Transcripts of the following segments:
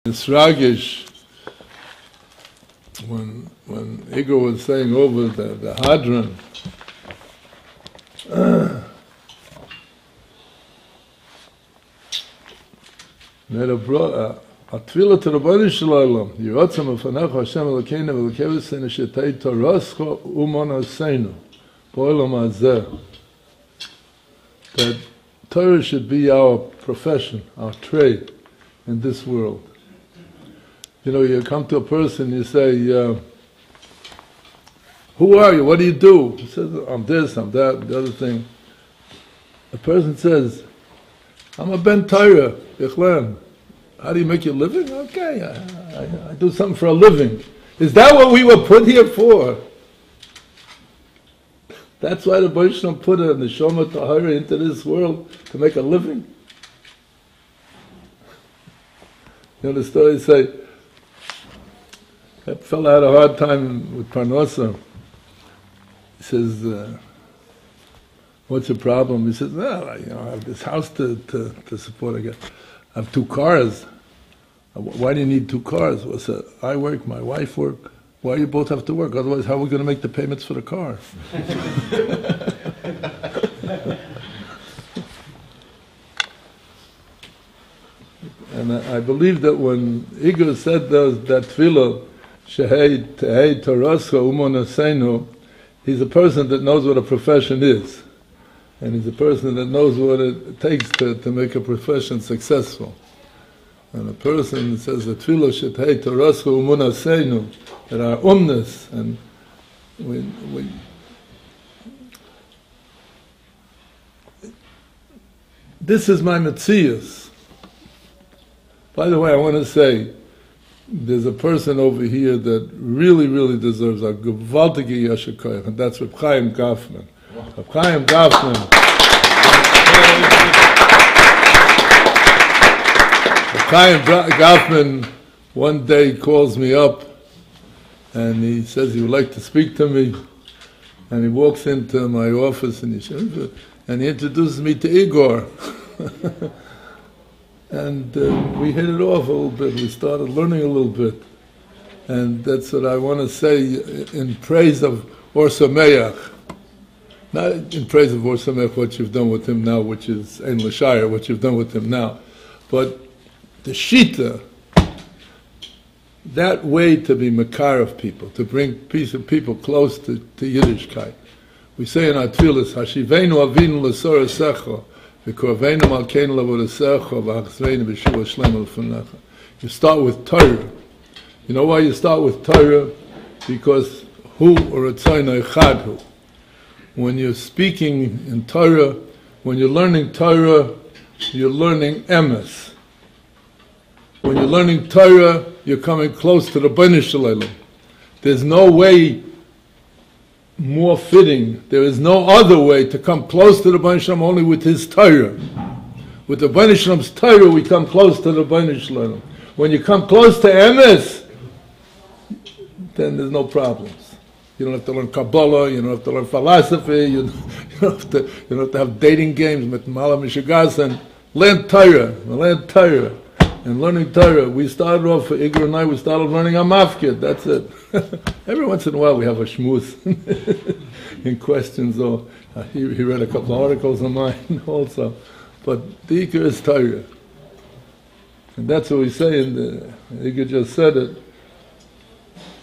It's Ragish when Igor was saying over the Hadron. התפילה תרבוני של העולם, ירוצה מפניך השם אלוקינו ולקבצנו שתהי תורסך ומונעשנו בעולם הזה. That Torah should be our profession, our trade in this world. You know, you come to a person, you say, who are you? What do you do? He says, I'm this, I'm that, the other thing. A person says, I'm a Ben Torah, Yechlan. How do you make your living? Okay, I do something for a living. Is that what we were put here for? That's why the Baruch Shalom put a neshama tahara into this world, to make a living? You know the story say, that fellow had a hard time with Parnasa. He says, what's the problem? He says, well, I have this house to support. I have 2 cars. Why do you need 2 cars? Well, so I work, my wife work. Why do you both have to work? Otherwise, how are we going to make the payments for the car? And I believe that when Igor said that tefillah, Shehei Tehei Torascha Umonasenu, he's a person that knows what a profession is. And he's a person that knows what it takes to make a profession successful. And a person that says that tefillah Shehei Torascha Umonasenu, that our umness, and this is my metzius. By the way, I want to say, there's a person over here that really, really deserves a gewaltige yasher koach, and that's Reb Chaim Gaffman. Reb Chaim Gaffman. Reb Chaim Gaffman one day calls me up, and he says he would like to speak to me, and he walks into my office, and he introduces me to Igor. And we hit it off a little bit. We started learning a little bit. And that's what I want to say in praise of Or Sameach. Not in praise of Or Sameach, what you've done with him now, which is Ein L'Shayar, what you've done with him now. But the Shita, that way to be Makar of people, to bring peace of people close to Yiddishkeit. We say in our tefillas, Hashivenu avinu l'sor esecha, you start with Torah. You know why you start with Torah? Because hu or echad. When you're speaking in Torah, when you're learning Torah, you're learning emes. When you're learning Torah, you're coming close to the Bnei Shalom. There's no way more fitting. There is no other way to come close to the Bnei Shalom, only with his Torah. With the Bnei Shalom's Torah, we come close to the Bnei Shalom. When you come close to Emes, then there's no problems. You don't have to learn Kabbalah, you don't have to learn philosophy, you don't have to have dating games with Malam Mishigasan. Learn Torah. And learning Torah, we started off, Igor and I, we started learning Amafkid, that's it. Every once in a while we have a shmooze in questions, or he read a couple of articles of mine also. But the Ikar is Torah. And that's what we say, and Igor just said it.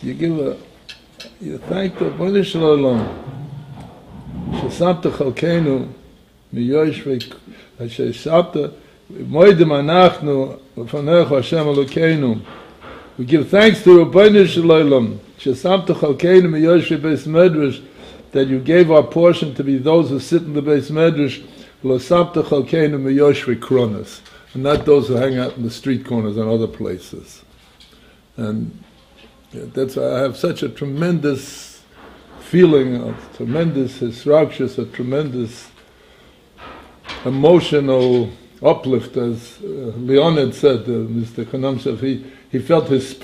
You thank the Bnei Shalom. Shesamta chalkeinu miyosh shesamta moedim anachnu v'fanecha Hashem Elokeinu. We give thanks to Bnei Shalom shesamta chalkeinu miyosh beis medrash, that you gave our portion to be those who sit in the beis medrash, lo samta chalkeinu miyosh kronos, and not those who hang out in the street corners and other places. And that's why I have such a tremendous feeling of tremendous hisrakshus, a tremendous emotional uplift, as Leonid said, Mr. Chanamshev, he felt his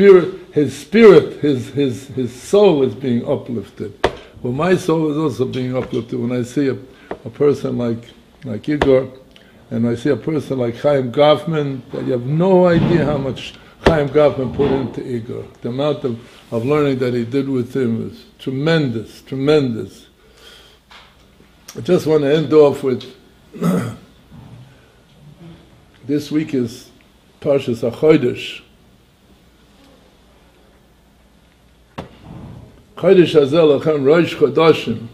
soul is being uplifted. Well, my soul is also being uplifted when I see a person like Igor, and I see a person like Chaim Gaffman, that you have no idea how much Chaim Grafman put into Igor. The amount of learning that he did with him is tremendous, tremendous. I just want to end off with, this week is Parshas HaChodesh. Chodesh Hazel Lachem Rosh Chodashim,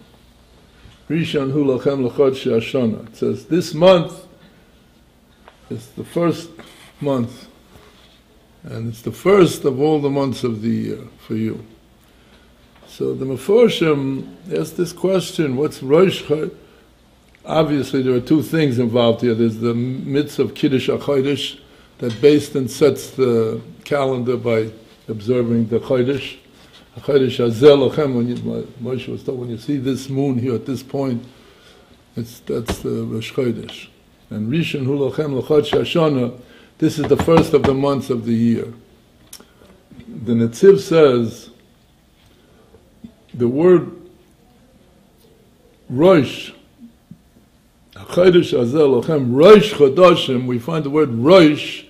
Rishon Hu Lachem L'Chodesh Hashana. It says, this month is the first month, and it's the first of all the months of the year for you. So the Meforshim asked this question, what's Rosh Chodesh? Obviously there are two things involved here. There's the mitzvah of Kiddush HaChodesh that based and sets the calendar by observing the Chodesh. HaChodesh Hazel Lachem, Moshe was told, when you see this moon here at this point, that's the Rosh Chodesh. And Rishon Hu Lachem L'Chodesh Hashana, this is the first of the months of the year. The Netziv says, the word Rosh, HaChodesh Hazel Lachem, Rosh Chodashim, we find the word Rosh,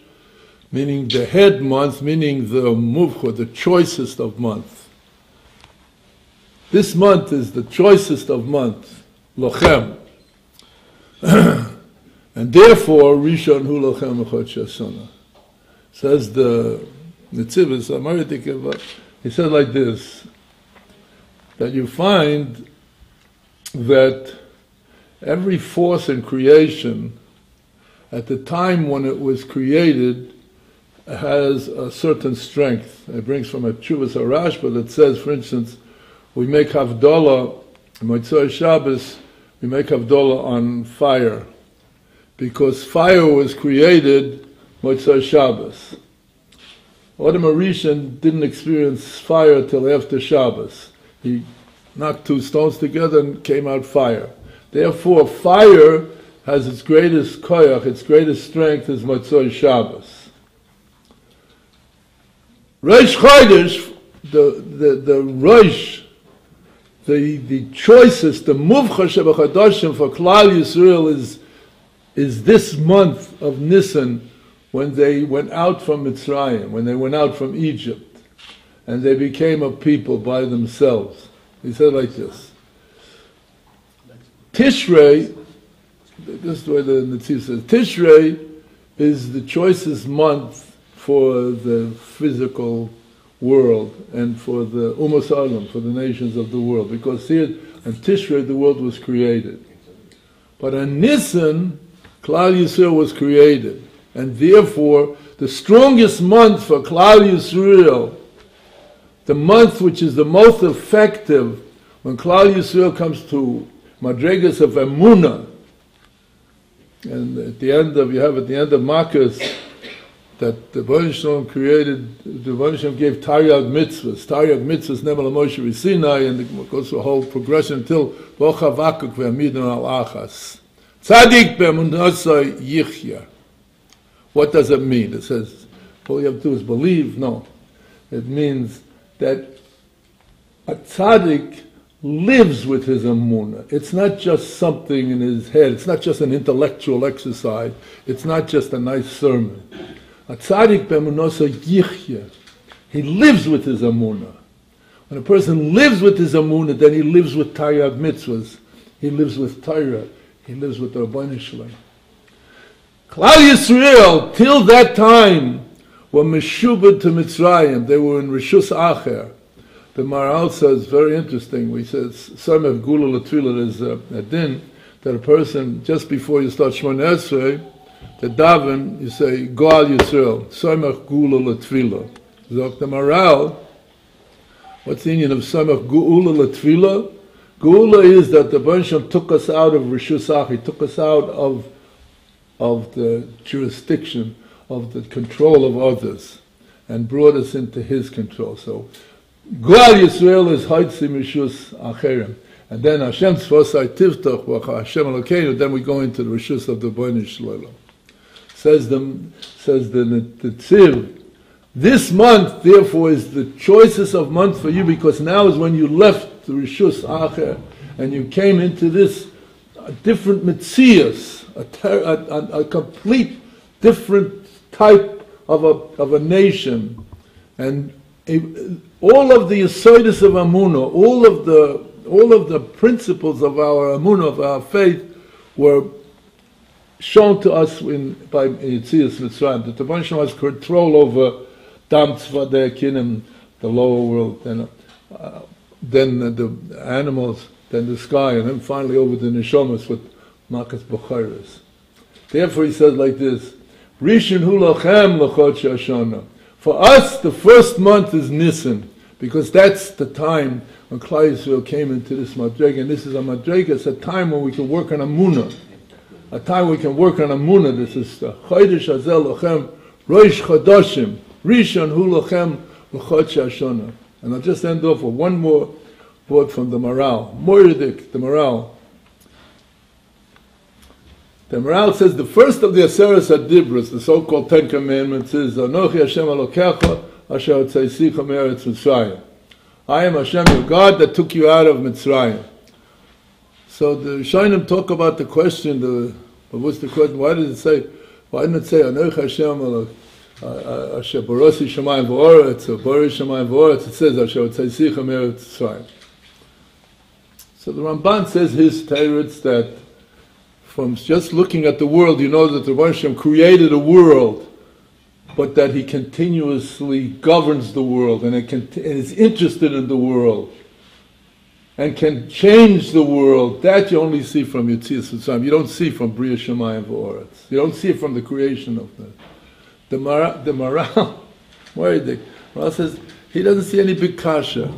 meaning the head month, meaning the muvcha, the choicest of months. This month is the choicest of months, Lachem. And therefore, Rishon Hu Lachem L'Chodesh Hashana. Says the Netziv, he said like this, that you find that every force in creation, at the time when it was created, has a certain strength. It brings from a Tshuvas HaRashba that says, for instance, we make Havdalah, Motzei Shabbos, we make Havdalah on fire, because fire was created Motzei Shabbos. Adam HaRishon didn't experience fire till after Shabbos. He knocked two stones together and came out fire. Therefore, fire has its greatest koyach, its greatest strength is Motzei Shabbos. Rosh Chodesh, the Rosh, the choicest, the Muvcha Shebachadashim for Klal Yisrael is this month of Nisan, when they went out from Mitzrayim, when they went out from Egypt, and they became a people by themselves. He said like this. Tishrei, this is the way the Netziv says, Tishrei is the choicest month for the physical world and for the Umas Olam, for the nations of the world, because here in Tishrei the world was created. But in Nisan, Klal Yisrael was created, and therefore the strongest month for Klal Yisrael, the month which is the most effective when Klal Yisrael comes to Madregas of Emunah, and at the end of Makkos, that the Baruch Shalom created, the Baruch Shalom gave Taryag mitzvahs. Taryag mitzvahs never Moshe Sinai, and it goes through a whole progression until Bocha Vakuk ve'amidon al achas. Tzadik be'emunasai yichya. What does it mean? It says all you have to do is believe. No, it means that a tzaddik lives with his emunah. It's not just something in his head. It's not just an intellectual exercise. It's not just a nice sermon. A tzaddik be'emunasa yichya. He lives with his emunah. When a person lives with his emunah, then he lives with Taryag mitzvahs. He lives with Torah. He lives with the Rabbeinu Shalom. Klal Yisrael, till that time, were meshubed to Mitzrayim. They were in Rishus Acher. The Maharal says, very interesting, he says, Samech Gula L'Tfilah, there's a din that a person, just before you start Shmoneh Esrei, the daven, you say, Goal Yisrael, Samech Gula L'Tfilah. Zok the Maharal, what's the meaning of Samech Gula L'Tfilah? Gula is that the Baruch took us out of Rishus Acher, he took us out of the jurisdiction, of the control of others, and brought us into his control. So, Goal Yisrael is Haitzi Mishus Acherim. And then Hashem Tzvosai Tivtach V'cha Hashem Elokeinu, then we go into the Rishus of the Bnei Shalom. Says the Netziv, this month, therefore, is the choicest of months for you, because now is when you left the Rishus Acher, and you came into this different Metzias, a complete different type of a nation, and all of the Yesodis of Amunah, all of the principles of our Amunah, of our faith, were shown to us by Yetzias Mitzrayim. That the Rebbeinu Shalom has control over Dam Tzvadei Kinim, the lower world, then the animals, then the sky, and then finally over the Neshomas with Makas B'chayres. Therefore he says like this, Rishon hu lachem l'chot Shashana. For us, the first month is Nisan, because that's the time when Klal Yisrael came into this Madrega, and this is a Madrega, it's a time when we can work on Amunah. A time we can work on Amunah. This is the Chodesh Hazel Lachem Rosh Chodashim Rishon hu lachem l'chot Shashana. And I'll just end off with one more word from the Maral. Moiridik, the Maral. The Maral says the first of the Aseres HaDibros, the so-called Ten Commandments, is Anochi Hashem Elokecha Asher Hotzeisecha Me'eretz Mitzrayim. I am Hashem, your God, that took you out of Mitzrayim. So the Shainim talk about the question, what's the question? Why didn't it say Anochi Hashem Asher Barosi Shamayim V'oretz, or Bori Shamayim V'oretz? It says Asher Hotzeisecha Me'eretz Mitzrayim. So the Ramban says his teretz that from just looking at the world, you know that the Rebbeinu Shem created a world, but that he continuously governs the world and is interested in the world and can change the world. That you only see from Yetzias Mitzrayim. You don't see from Bria Shemayim V'oretz. You don't see it from the creation of the Maral. The Maral says he doesn't see any big kasha.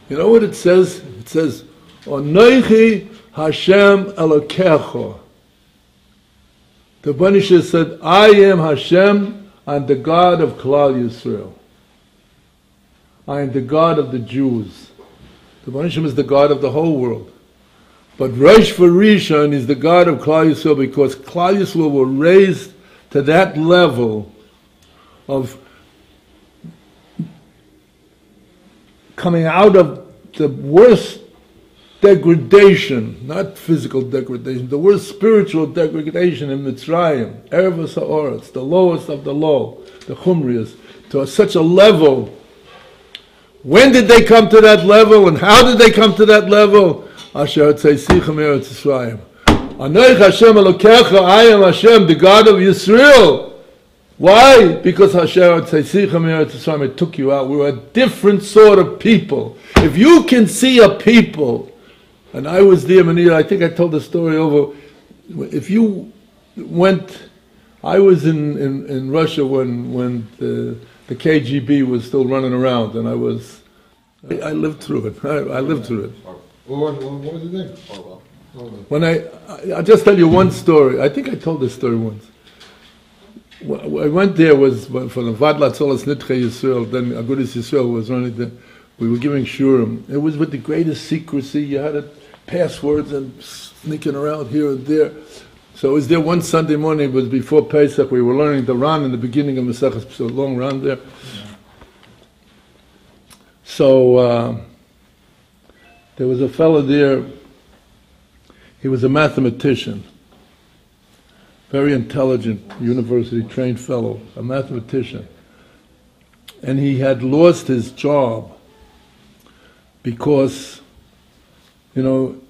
You know what it says? It says, Onoichi Hashem Elokecho. The Rebbeinu said, I am Hashem, I'm the God of Klal Yisrael. I am the God of the Jews. The Rebbeinu is the God of the whole world. But Rosh Rishon is the God of Klal Yisrael, because Klal Yisrael were raised to that level of coming out of the worst degradation, not physical degradation, the worst spiritual degradation in Mitzrayim, Erevus HaOretz, the lowest of the low, the Chumrius, to such a level. When did they come to that level, and how did they come to that level? Asher Hotzeisecha Me'eretz Mitzrayim. Anoich Hashem Elokecha, I am Hashem, the God of Yisrael. Why? Because Hashem Hotzeisecha Me'eretz Mitzrayim, it took you out. We were a different sort of people. If you can see a people, and I was there, I think I told the story over, if you went, I was in Russia when the KGB was still running around, and I lived through it. I lived through it. What was his name? When I'll just tell you one story. I think I told this story once. I went there was for the Vadlat Solas Nitche Yisrael, then Agudas Yisrael was running there. We were giving shurim. It was with the greatest secrecy. You had passwords and sneaking around here and there. So I was there one Sunday morning. It was before Pesach. We were learning the Ran in the beginning of Maseches, so a long Ran there. So there was a fellow there. He was a mathematician, very intelligent, university-trained fellow, a mathematician. And he had lost his job because, you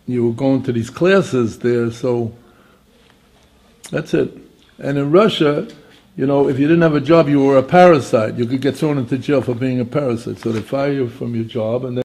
were going to these classes there, so that's it. And in Russia, if you didn't have a job, you were a parasite. You could get thrown into jail for being a parasite. So they fire you from your job, and then